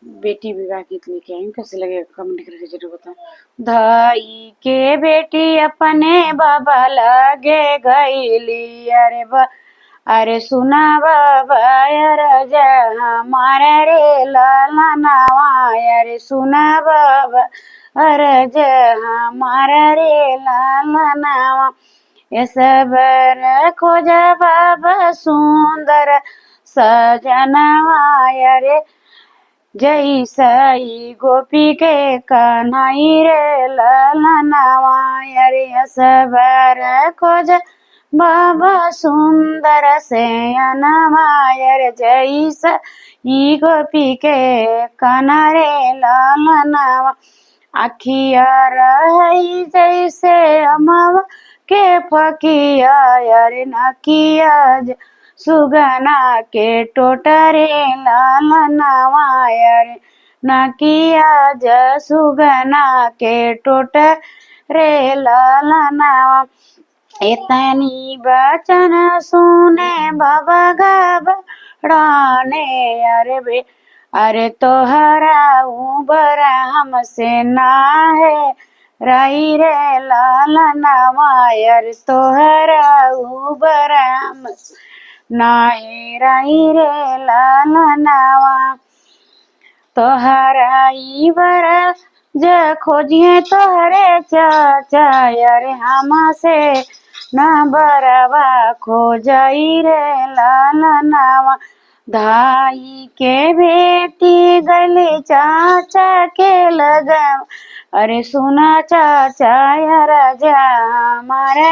बेटी विवाह गीत लेके आई हूँ। कैसे लगेगा कमेंट करके जरूर बताओ। धाई के बेटी अपने बाबा लगे गईली, अरे सुना बाबा राजा हमारा रे लाला नावा, अरे सुना बाबा राजा हमारा रे लाला नावा। ये सबर खोजा बाबा सुंदर सजनवा, अरे जैसई गोपी के कन्हई रे ललनवा, अरे सबर खोज बाबा सुंदर से अनवायर, जैसा ई गोपी के कन्हा रे ललनवा। अखिया रही जैसे अमवा के फकिया, अरे नकिया सुगना के टोटरे लालनवा, अरे नकिया सुगना के टोटरे लालनवा। इतनी बचन सुने बाबा घबराने, अरे तोहरा उबरा हमसे ना है रही रे लालनवा, अरे तोहरा उबरा हमसे नाहे रही रे लालनवा। तोहरा बरा ज खोजिए तोहरे चाचा, अरे हमसे न बरवा खोजई रे लालनवा। धाई के बेटी गले चाचा के लगम, अरे सुना चाचा राजा हमारे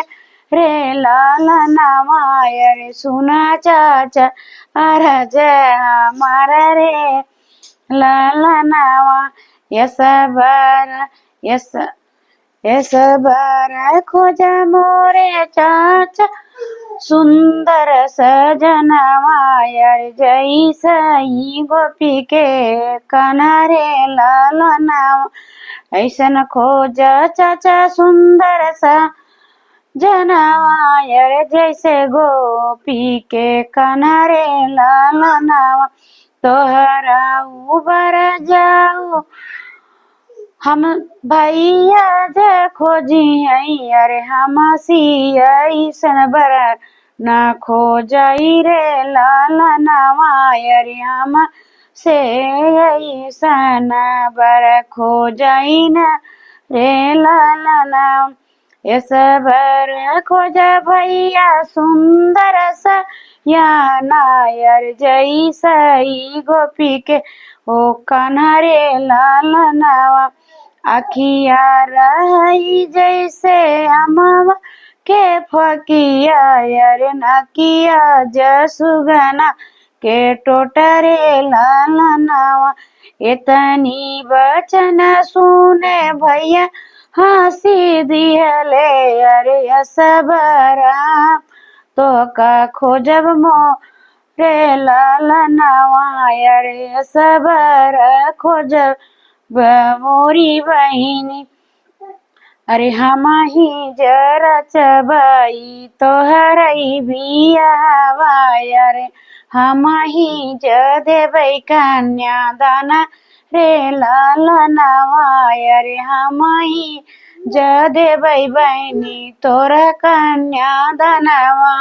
रे लालनवा, अरे सुना चाचा राजा हमारा रे लालनवा। यस बार खोजा मोरे चाचा सुंदर सजनवा, अरे जैसई गोपी के कन्हा रे लालनवा। ऐसन खोज चाचा सुंदर सा जनवा, अरे जैसे गोपी के कन्हा रे लालनवा। तोहरा उबर जाओ हम भैया जे खोजी आई, अरे हम ऐसन बर न खोजई रे लालनवा, अरे हम से ऐसन बर खोजई न रे लालनवा। ये सबर खोजा भैया सुंदर सा या नायर, जैसई गोपी के ओ कन्हा रे लालनवा। अखिया रही जैसे अमवा के फकिया, अरे नकिया जसुगना के टोटरे लालनवा। इतनी बचन सुने भैया हंसी दिहले, अरे सबरा तो का खोजब मोरे लालनवा, अरे सबर खोजब मोरी बहिनी, अरे हम ही जरा चबाई तोहरई बियावा, अरे हम ही ज देबै कन्यादान रे लालनवा, अरे हम ही ज देबै बहिनी तोरा कन्यादानवा।